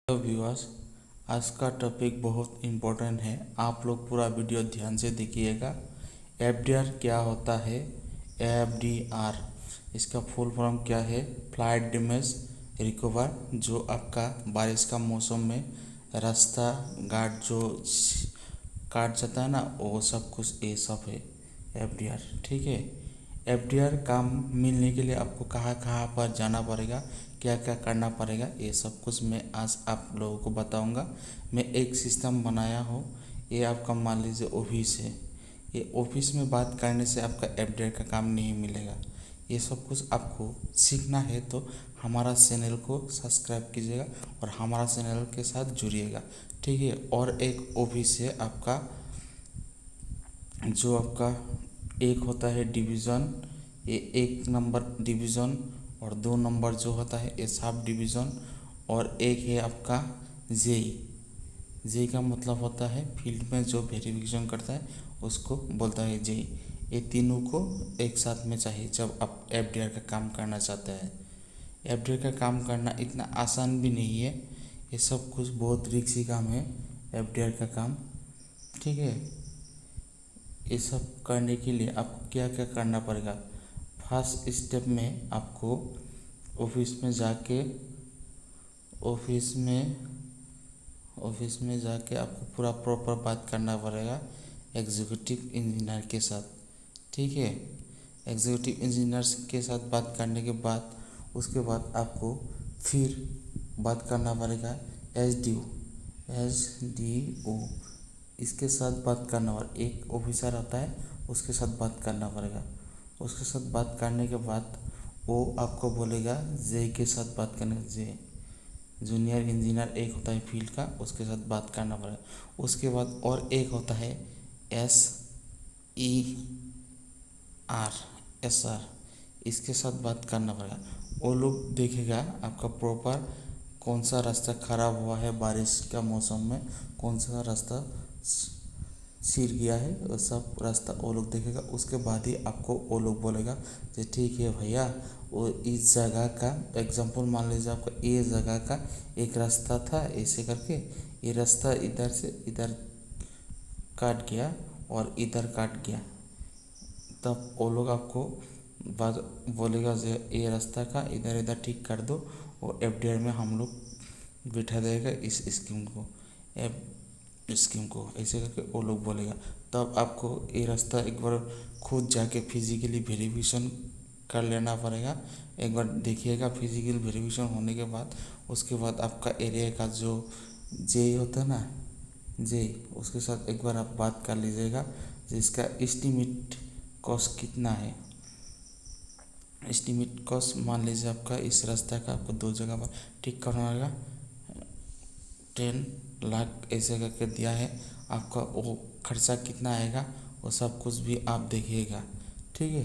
Hello viewers, आज का topic बहुत इम्पोर्टेंट है। आप लोग पूरा वीडियो ध्यान से देखिएगा। एफडीआर क्या होता है? एफडीआर इसका फुल फॉर्म क्या है? Flight damage recover. जो आपका बारिश का मौसम में रास्ता घाट जो काट जाता है ना, वो सब कुछ ये सब है एफडीआर। ठीक है। एफडीआर काम मिलने के लिए आपको कहाँ कहाँ पर जाना पड़ेगा, क्या क्या करना पड़ेगा, ये सब कुछ मैं आज आप लोगों को बताऊंगा। मैं एक सिस्टम बनाया हूँ। ये आपका मान लीजिए ऑफिस है। ये ऑफिस में बात करने से आपका एफडीआर का काम नहीं मिलेगा। ये सब कुछ आपको सीखना है तो हमारा चैनल को सब्सक्राइब कीजिएगा और हमारा चैनल के साथ जुड़िएगा। ठीक है। और एक ऑफिस है आपका, जो आपका एक होता है डिवीज़न, ये 1 नंबर डिवीज़न, और 2 नंबर जो होता है ये सब डिवीज़न, और एक है आपका जेई। जेई का मतलब होता है फील्ड में जो वेरिफिकेशन करता है उसको बोलता है जेई। ये तीनों को एक साथ में चाहिए जब आप एफडीआर का काम करना चाहते हैं। एफडीआर का काम करना इतना आसान भी नहीं है। ये सब कुछ बहुत रिस्की काम है एफडीआर का काम। ठीक है। ये सब करने के लिए आपको क्या क्या करना पड़ेगा? फर्स्ट स्टेप में आपको ऑफिस में जाके ऑफिस में जाके आपको पूरा प्रॉपर बात करना पड़ेगा एग्जीक्यूटिव इंजीनियर के साथ। ठीक है। एग्जीक्यूटिव इंजीनियर के साथ बात करने के बाद उसके बाद आपको फिर बात करना पड़ेगा एसडीओ इसके साथ बात करना। और एक ऑफिसर आता है, उसके साथ बात करना पड़ेगा। उसके साथ बात करने के बाद वो आपको बोलेगा जे के साथ बात करने। जे जूनियर इंजीनियर एक होता है फील्ड का, उसके साथ बात करना पड़ेगा। उसके बाद और एक होता है एस आर, इसके साथ बात करना पड़ेगा। वो लोग देखेगा आपका प्रॉपर कौन सा रास्ता ख़राब हुआ है, बारिश का मौसम में कौन सा रास्ता सिर गया है, वो सब रास्ता वो लोग देखेगा। उसके बाद ही आपको वो लोग बोलेगा कि ठीक है भैया, वो इस जगह का एग्जांपल मान लीजिए आपका ये जगह का एक रास्ता था, ऐसे करके ये रास्ता इधर से इधर काट गया और इधर काट गया। तब वो लोग आपको बात बोलेगा जो ये रास्ता का इधर इधर ठीक कर दो, और एफडीआर में हम लोग बिठा देगा इस स्कीम को ऐसे करके वो लोग बोलेगा। तब आपको ये रास्ता एक बार खुद जाके फिजिकली वेरिफिकेशन कर लेना पड़ेगा। एक बार देखिएगा फिजिकल वेरिफिकेशन होने के बाद उसके बाद आपका एरिया का जो जे होता है ना, जे उसके साथ एक बार आप बात कर लीजिएगा जिसका एस्टीमेट कॉस्ट कितना है। एस्टीमेट कॉस्ट मान लीजिए आपका इस रास्ता का आपको 2 जगह पर ठीक करना होगा, 10 लाख ऐसे करके दिया है। आपका वो खर्चा कितना आएगा वो सब कुछ भी आप देखिएगा। ठीक है।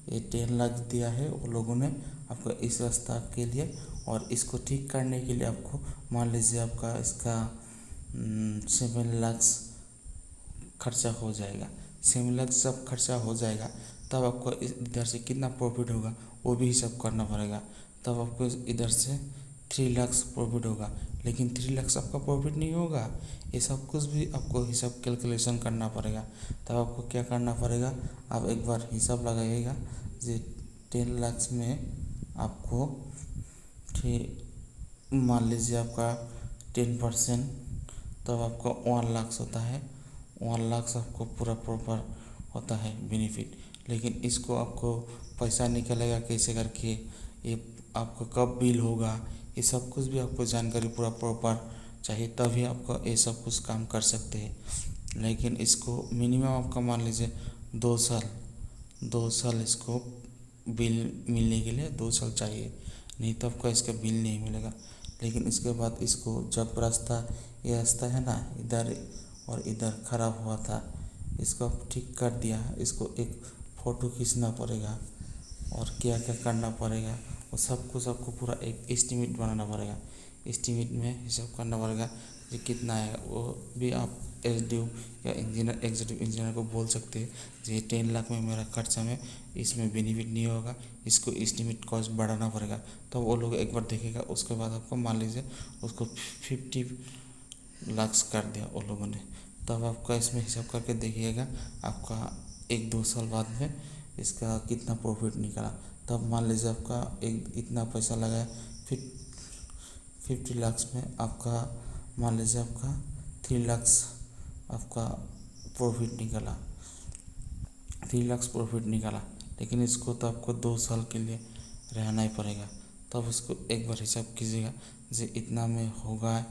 ये 10 लाख दिया है वो लोगों ने आपको इस रास्ता के लिए, और इसको ठीक करने के लिए आपको मान लीजिए आपका इसका 7 लाख खर्चा हो जाएगा। 7 लाख सब खर्चा हो जाएगा तब आपको इधर से कितना प्रॉफिट होगा वो भी हिसाब करना पड़ेगा। तब आपको इधर से 3 लाख प्रॉफिट होगा। लेकिन 3 लाख आपका प्रॉफिट नहीं होगा, ये सब कुछ भी आपको हिसाब कैलकुलेशन करना पड़ेगा। तब आपको क्या करना पड़ेगा, आप एक बार हिसाब लगाइएगा जो 10 लाख में आपको मान लीजिए आपका 10%, तब आपका 1 लाख होता है। 1 लाख आपको पूरा प्रॉपर होता है बेनिफिट। लेकिन इसको आपको पैसा निकलेगा कैसे करके, ये आपको कब बिल होगा, ये सब कुछ भी आपको जानकारी पूरा प्रॉपर चाहिए, तभी आपको ये सब कुछ काम कर सकते हैं। लेकिन इसको मिनिमम आपका मान लीजिए 2 साल इसको बिल मिलने के लिए 2 साल चाहिए, नहीं तो आपको इसका बिल नहीं मिलेगा। लेकिन इसके बाद इसको जब ये रास्ता है ना इधर और इधर ख़राब हुआ था, इसको ठीक कर दिया। इसको एक फ़ोटो खींचना पड़ेगा और क्या क्या करना पड़ेगा वो सबको सबको पूरा एक एस्टिमेट बनाना पड़ेगा। एस्टिमेट में हिसाब करना पड़ेगा कि कितना आएगा। वो भी आप एसडीओ या इंजीनियर एग्जीक्यूटिव इंजीनियर को बोल सकते हैं जी 10 लाख में मेरा खर्चा में इसमें बेनिफिट नहीं होगा, इसको एस्टिमेट कॉस्ट बढ़ाना पड़ेगा। तो वो लोग एक बार देखेगा, उसके बाद आपको मान लीजिए उसको 50 लाख कर दिया वो लोगों ने, तब आपका इसमें हिसाब करके देखिएगा आपका 1-2 साल बाद में इसका कितना प्रॉफिट निकला। तब मान लीजिए आपका एक इतना पैसा लगाया, फिर 50 लाख में आपका मान लीजिए आपका 3 लाख आपका प्रॉफिट निकला, 3 लाख प्रॉफिट निकाला। लेकिन इसको तो आपको 2 साल के लिए रहना ही पड़ेगा। तब उसको एक बार हिसाब कीजिएगा जी इतना में होगा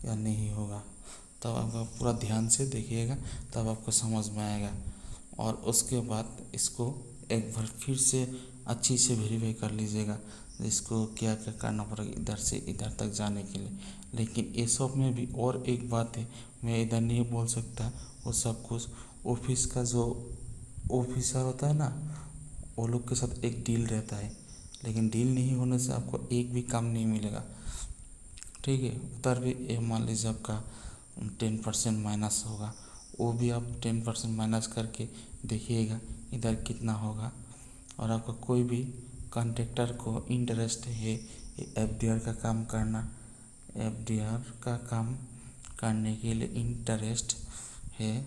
या नहीं होगा। तब आपका पूरा ध्यान से देखिएगा, तब आपको समझ में आएगा। और उसके बाद इसको एक बार फिर से अच्छी से वेरीफाई कर लीजिएगा इसको क्या क्या करना पड़ेगा इधर से इधर तक जाने के लिए। लेकिन ये सब में भी और एक बात है, मैं इधर नहीं बोल सकता। वो सब कुछ ऑफिस का जो ऑफिसर होता है ना, वो लोग के साथ एक डील रहता है। लेकिन डील नहीं होने से आपको एक भी काम नहीं मिलेगा, ठीक है। उधर भी ये मान लीजिए आपका 10% माइनस होगा, वो भी आप 10% माइनस करके देखिएगा इधर कितना होगा। और आपका कोई भी कॉन्ट्रैक्टर को इंटरेस्ट है एफडीआर का काम करना, एफडीआर का काम करने के लिए इंटरेस्ट है,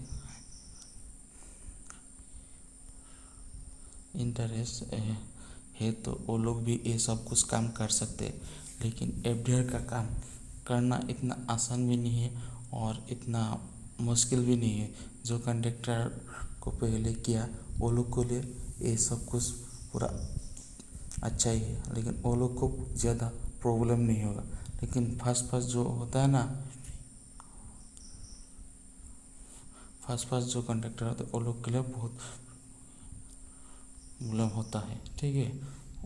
तो वो लोग भी ये सब कुछ काम कर सकते हैं। लेकिन एफडीआर का काम करना इतना आसान भी नहीं है और इतना मुश्किल भी नहीं है। जो कॉन्ट्रैक्टर को पहले किया वो लोग को लिए ये सब कुछ पूरा अच्छा ही है, लेकिन वो लोग को ज़्यादा प्रॉब्लम नहीं होगा। लेकिन फर्स्ट जो होता है ना, फर्स्ट जो कॉन्ट्रैक्टर होता है वो लोग के लिए बहुत प्रॉब्लम होता है, ठीक है।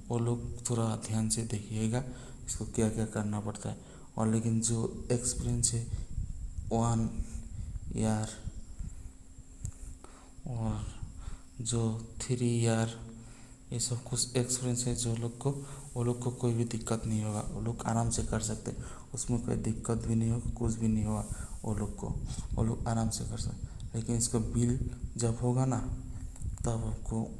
वो लोग थोड़ा ध्यान से देखिएगा इसको क्या क्या करना पड़ता है। और लेकिन जो एक्सपीरियंस है 1 ईयर और जो 3 ईयर, ये सब कुछ एक्सपीरियंस है जो लोग को, वो लोग को कोई भी दिक्कत नहीं होगा, वो लोग आराम से कर सकते हैं। उसमें कोई दिक्कत भी नहीं होगा, कुछ भी नहीं होगा वो लोग को, वो लोग आराम से कर सकते। लेकिन इसका बिल जब होगा ना, तब आपको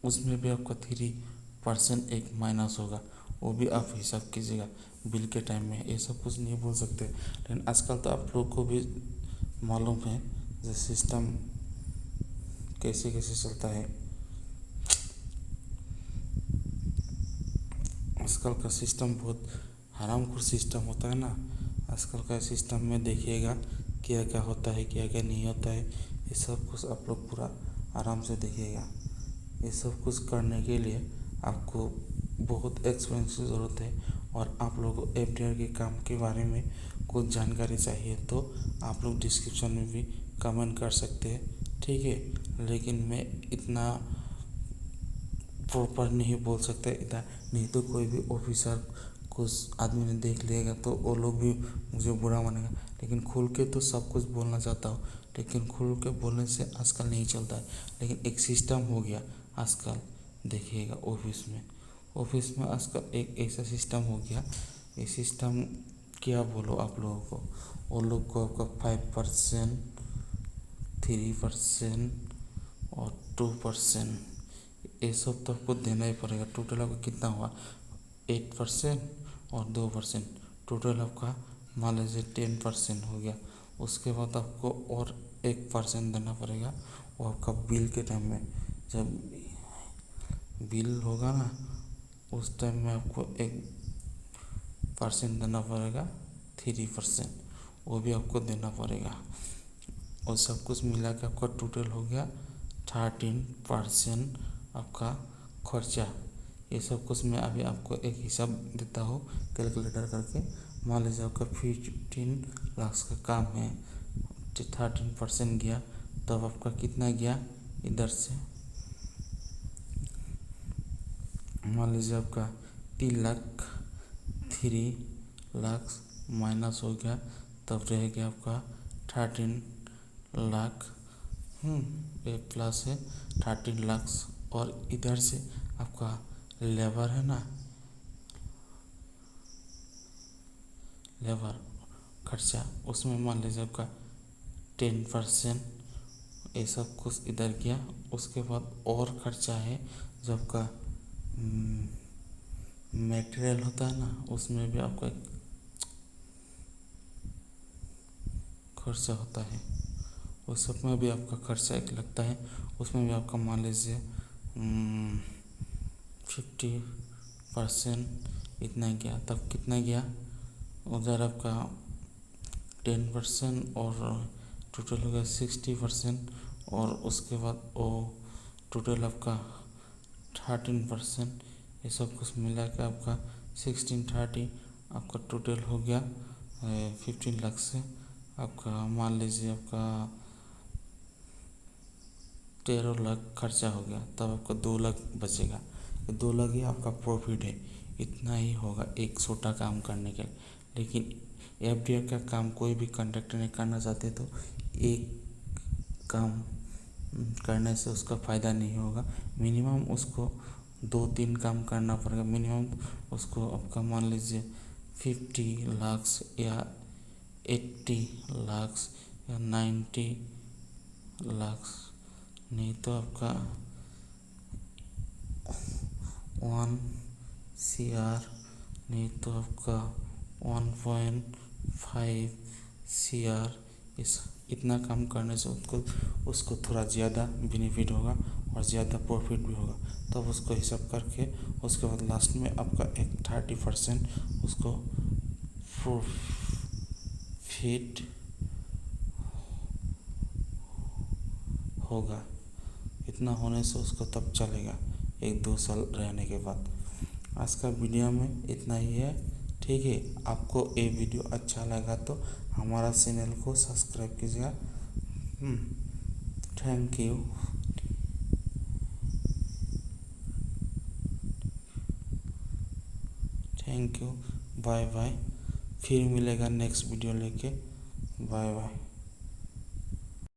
उसमें भी आपका 3% एक माइनस होगा, वो भी आप हिसाब कीजिएगा बिल के टाइम में। ये सब कुछ नहीं बोल सकते। लेकिन आजकल तो आप लोग को भी मालूम है जो सिस्टम कैसे कैसे चलता है। आजकल का सिस्टम बहुत हरामखोर सिस्टम होता है ना। आजकल का सिस्टम में देखिएगा क्या क्या होता है क्या क्या नहीं होता है, ये सब कुछ आप लोग पूरा आराम से देखिएगा। ये सब कुछ करने के लिए आपको बहुत एक्सपीरियंस की ज़रूरत है। और आप लोगों को एफडीआर के काम के बारे में कुछ जानकारी चाहिए तो आप लोग डिस्क्रिप्शन में भी कमेंट कर सकते हैं, ठीक है। लेकिन मैं इतना प्रॉपर नहीं बोल सकता इतना, नहीं तो कोई भी ऑफिसर कुछ आदमी ने देख लेगा तो वो लोग भी मुझे बुरा मानेगा। लेकिन खुल के तो सब कुछ बोलना चाहता हूँ, लेकिन खुल के बोलने से आजकल नहीं चलता है। लेकिन एक सिस्टम हो गया आजकल, देखिएगा ऑफिस में आजकल एक ऐसा सिस्टम हो गया। ये सिस्टम क्या बोलो आप लोगों को, वो लोग को आपका 5%, 3% और 2% ये सब तो आपको देना ही पड़ेगा। टोटल आपका कितना हुआ 8% और 2%, टोटल आपका मान लीजिए 10% हो गया। उसके बाद आपको और 1% देना पड़ेगा, वो आपका बिल के टाइम में, जब बिल होगा ना उस टाइम में आपको 1% देना पड़ेगा, 3% वो भी आपको देना पड़ेगा। और सब कुछ मिला के आपका टोटल हो गया 13% आपका खर्चा। ये सब कुछ मैं अभी आपको एक हिसाब देता हूँ कैलकुलेटर करके। मान लीजिए आपका 15 लाख का काम है, 13% गया, तब आपका कितना गया इधर से, मान लीजिए आपका 3 लाख माइनस हो गया, तब रह गया आपका 13 लाख। एक प्लस है 13 लाख और इधर से आपका लेबर है ना, लेबर खर्चा, उसमें मान लीजिए आपका 10% ये सब कुछ इधर गया। उसके बाद और खर्चा है जो आपका मटेरियल होता है ना, उसमें भी आपका खर्चा होता है, उस सब में भी आपका खर्चा एक लगता है। उसमें भी आपका मान लीजिए 50% इतना गया। तब कितना गया उधर आपका 10% और टोटल हो गया 60%। और उसके बाद वो टोटल आपका 13%। ये सब कुछ मिला के आपका 1630 आपका टोटल हो गया 15 लाख से आपका मान लीजिए आपका 13 लाख खर्चा हो गया। तब आपका 2 लाख बचेगा। 2 लाख ही आपका प्रॉफिट है। इतना ही होगा एक छोटा काम करने के लिए। लेकिन एफडीआर का काम कोई भी कंडक्टर नहीं करना चाहते तो एक काम करने से उसका फ़ायदा नहीं होगा। मिनिमम उसको 2-3 काम करना पड़ेगा। मिनिमम उसको आपका मान लीजिए 50 लाख या 80 लाख या 90 लाख, नहीं तो आपका 1 CR, नहीं तो आपका 1.5 CR। इस इतना काम करने से उसको थोड़ा ज़्यादा बेनिफिट होगा और ज़्यादा प्रॉफिट भी होगा। तब उसको हिसाब करके उसके बाद लास्ट में आपका एक 30% उसको प्रॉफिट होगा। इतना होने से उसको तब चलेगा 1-2 साल रहने के बाद। आज का वीडियो में इतना ही है, ठीक है। आपको ये वीडियो अच्छा लगा तो हमारा चैनल को सब्सक्राइब कीजिएगा। Thank you. Thank you, bye bye. फिर मिलेगा नेक्स्ट वीडियो लेके। Bye bye.